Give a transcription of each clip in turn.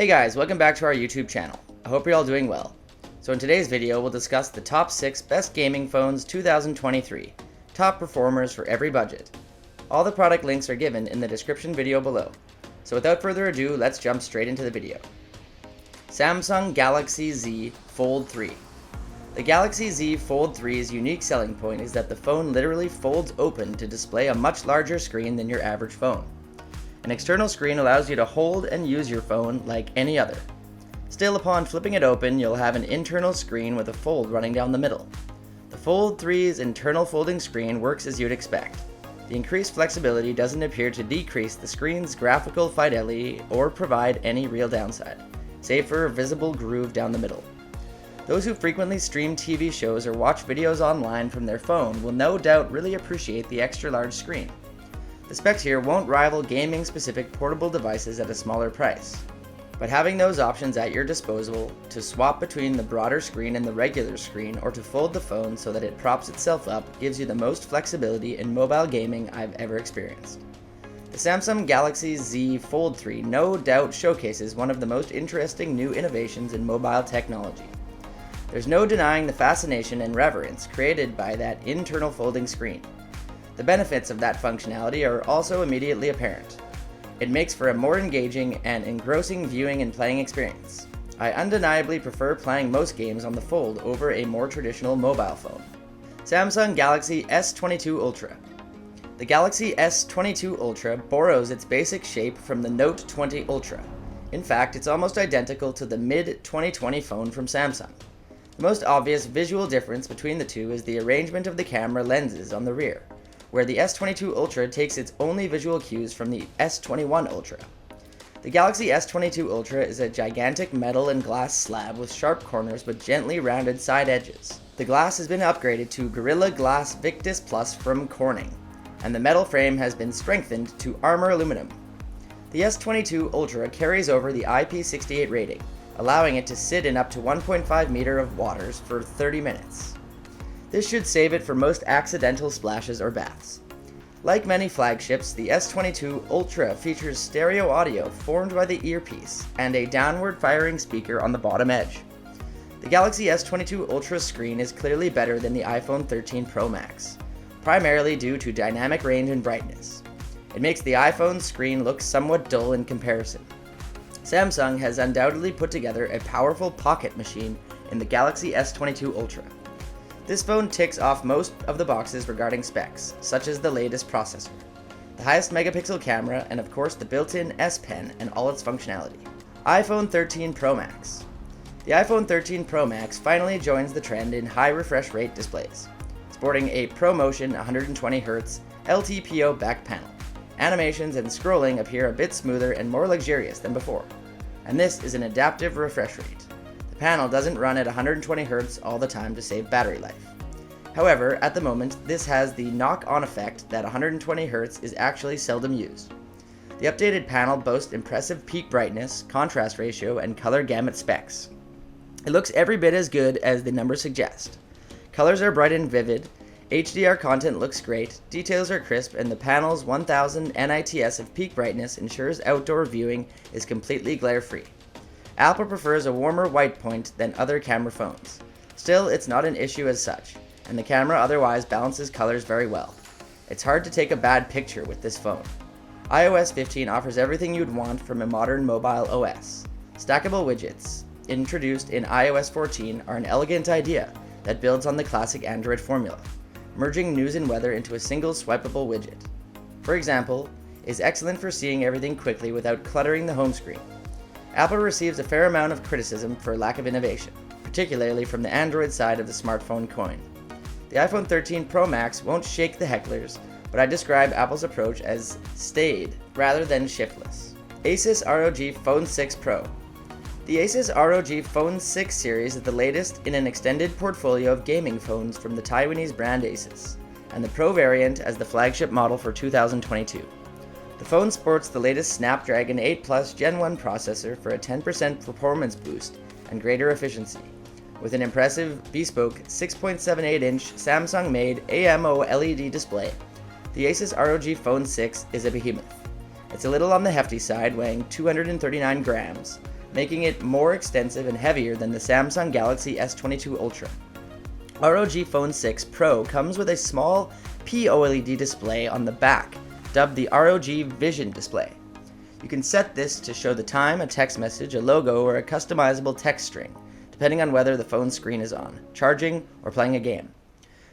Hey guys, welcome back to our YouTube channel. I hope you're all doing well. So in today's video, we'll discuss the top 6 best gaming phones 2023, top performers for every budget. All the product links are given in the description video below. So without further ado, let's jump straight into the video. Samsung Galaxy Z Fold3. The Galaxy Z Fold3's unique selling point is that the phone literally folds open to display a much larger screen than your average phone. An external screen allows you to hold and use your phone like any other. Still, upon flipping it open, you'll have an internal screen with a fold running down the middle. The Fold3's internal folding screen works as you'd expect. The increased flexibility doesn't appear to decrease the screen's graphical fidelity or provide any real downside, save for a visible groove down the middle. Those who frequently stream TV shows or watch videos online from their phone will no doubt really appreciate the extra large screen. The specs here won't rival gaming-specific portable devices at a smaller price, but having those options at your disposal to swap between the broader screen and the regular screen, or to fold the phone so that it props itself up, gives you the most flexibility in mobile gaming I've ever experienced. The Samsung Galaxy Z Fold3 no doubt showcases one of the most interesting new innovations in mobile technology. There's no denying the fascination and reverence created by that internal folding screen. The benefits of that functionality are also immediately apparent. It makes for a more engaging and engrossing viewing and playing experience. I undeniably prefer playing most games on the fold over a more traditional mobile phone. Samsung Galaxy S22 Ultra. The Galaxy S22 Ultra borrows its basic shape from the Note 20 Ultra. In fact, it's almost identical to the mid-2020 phone from Samsung. The most obvious visual difference between the two is the arrangement of the camera lenses on the rear, where the S22 Ultra takes its only visual cues from the S21 Ultra. The Galaxy S22 Ultra is a gigantic metal and glass slab with sharp corners but gently rounded side edges. The glass has been upgraded to Gorilla Glass Victus Plus from Corning, and the metal frame has been strengthened to armor aluminum. The S22 Ultra carries over the IP68 rating, allowing it to sit in up to 1.5 meters of waters for 30 minutes. This should save it for most accidental splashes or baths. Like many flagships, the S22 Ultra features stereo audio formed by the earpiece and a downward-firing speaker on the bottom edge. The Galaxy S22 Ultra screen is clearly better than the iPhone 13 Pro Max, primarily due to dynamic range and brightness. It makes the iPhone screen look somewhat dull in comparison. Samsung has undoubtedly put together a powerful pocket machine in the Galaxy S22 Ultra. This phone ticks off most of the boxes regarding specs, such as the latest processor, the highest megapixel camera, and of course the built-in S Pen and all its functionality. iPhone 13 Pro Max. The iPhone 13 Pro Max finally joins the trend in high refresh rate displays. Sporting a ProMotion 120Hz LTPO back panel, animations and scrolling appear a bit smoother and more luxurious than before, and this is an adaptive refresh rate. The panel doesn't run at 120 Hz all the time to save battery life. However, at the moment, this has the knock-on effect that 120 Hz is actually seldom used. The updated panel boasts impressive peak brightness, contrast ratio, and color gamut specs. It looks every bit as good as the numbers suggest. Colors are bright and vivid, HDR content looks great, details are crisp, and the panel's 1000 nits of peak brightness ensures outdoor viewing is completely glare-free. Apple prefers a warmer white point than other camera phones. Still, it's not an issue as such, and the camera otherwise balances colors very well. It's hard to take a bad picture with this phone. iOS 15 offers everything you'd want from a modern mobile OS. Stackable widgets, introduced in iOS 14, are an elegant idea that builds on the classic Android formula, merging news and weather into a single swipeable widget. For example, is excellent for seeing everything quickly without cluttering the home screen. Apple receives a fair amount of criticism for lack of innovation, particularly from the Android side of the smartphone coin. The iPhone 13 Pro Max won't shake the hecklers, but I describe Apple's approach as staid rather than shiftless. Asus ROG Phone 6 Pro. The Asus ROG Phone 6 series is the latest in an extended portfolio of gaming phones from the Taiwanese brand Asus, and the Pro variant as the flagship model for 2022. The phone sports the latest Snapdragon 8 Plus Gen 1 processor for a 10% performance boost and greater efficiency, with an impressive bespoke 6.78-inch Samsung-made AMO LED display. The Asus ROG Phone 6 is a behemoth. It's a little on the hefty side, weighing 239 grams, making it more extensive and heavier than the Samsung Galaxy S22 Ultra. ROG Phone 6 Pro comes with a small POLED display on the back, dubbed the ROG Vision display. You can set this to show the time, a text message, a logo, or a customizable text string, depending on whether the phone screen is on, charging, or playing a game.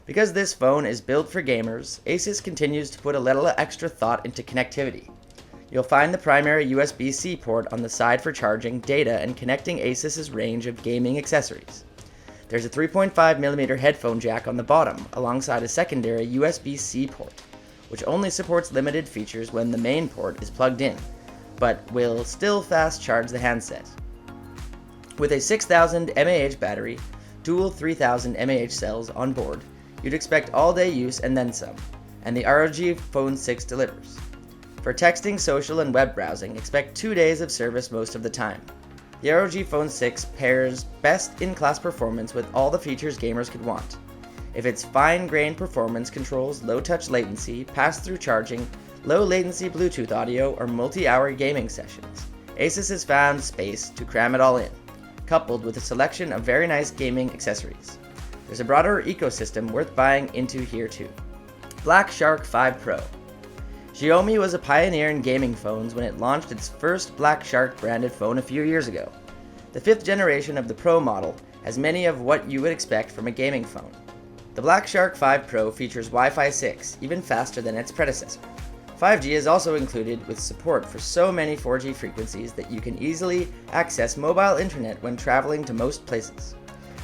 Because this phone is built for gamers, Asus continues to put a little extra thought into connectivity. You'll find the primary USB-C port on the side for charging, data, and connecting Asus's range of gaming accessories. There's a 3.5mm headphone jack on the bottom, alongside a secondary USB-C port, which only supports limited features when the main port is plugged in, but will still fast charge the handset. With a 6000 mAh battery, dual 3000 mAh cells on board, you'd expect all-day use and then some, and the ROG Phone 6 delivers. For texting, social, and web browsing, expect 2 days of service most of the time. The ROG Phone 6 pairs best-in-class performance with all the features gamers could want. If it's fine-grained performance controls, low-touch latency, pass-through charging, low-latency Bluetooth audio, or multi-hour gaming sessions, Asus has found space to cram it all in, coupled with a selection of very nice gaming accessories. There's a broader ecosystem worth buying into here too. Black Shark 5 Pro. Xiaomi was a pioneer in gaming phones when it launched its first Black Shark branded phone a few years ago. The 5th generation of the Pro model has many of what you would expect from a gaming phone. The Black Shark 5 Pro features Wi-Fi 6, even faster than its predecessor. 5G is also included with support for so many 4G frequencies that you can easily access mobile internet when traveling to most places.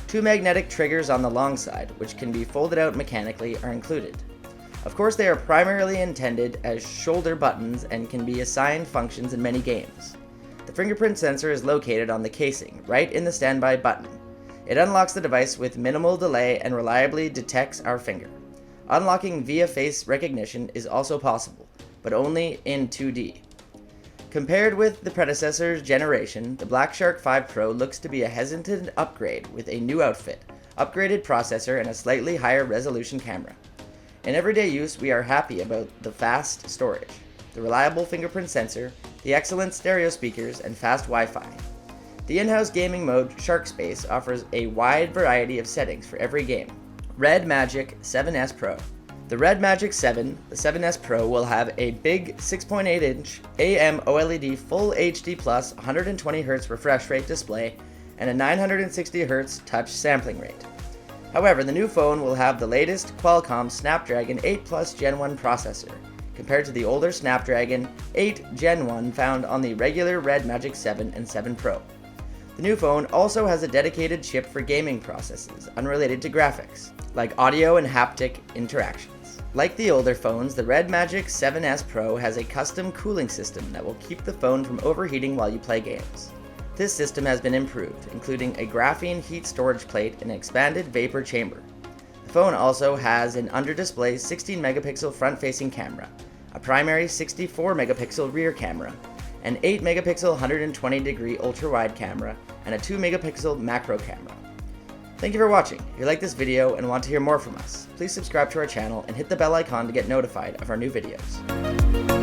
2 magnetic triggers on the long side, which can be folded out mechanically, are included. Of course, they are primarily intended as shoulder buttons and can be assigned functions in many games. The fingerprint sensor is located on the casing, right in the standby button. It unlocks the device with minimal delay and reliably detects our finger. Unlocking via face recognition is also possible, but only in 2D. Compared with the predecessor's generation, the Black Shark 5 Pro looks to be a hesitant upgrade with a new outfit, upgraded processor, and a slightly higher resolution camera. In everyday use, we are happy about the fast storage, the reliable fingerprint sensor, the excellent stereo speakers, and fast Wi-Fi. The in-house gaming mode, Shark Space, offers a wide variety of settings for every game. REDMAGIC 7S Pro. The REDMAGIC 7, the 7S Pro, will have a big 6.8-inch AMOLED Full HD Plus 120Hz refresh rate display and a 960Hz touch sampling rate. However, the new phone will have the latest Qualcomm Snapdragon 8 Plus Gen 1 processor, compared to the older Snapdragon 8 Gen 1 found on the regular REDMAGIC 7 and 7 Pro. The new phone also has a dedicated chip for gaming processes, unrelated to graphics, like audio and haptic interactions. Like the older phones, the REDMAGIC 7S Pro has a custom cooling system that will keep the phone from overheating while you play games. This system has been improved, including a graphene heat storage plate and an expanded vapor chamber. The phone also has an under-display 16-megapixel front-facing camera, a primary 64-megapixel rear camera, an 8-megapixel 120-degree ultra-wide camera, and a 2-megapixel macro camera. Thank you for watching. If you like this video and want to hear more from us, please subscribe to our channel and hit the bell icon to get notified of our new videos.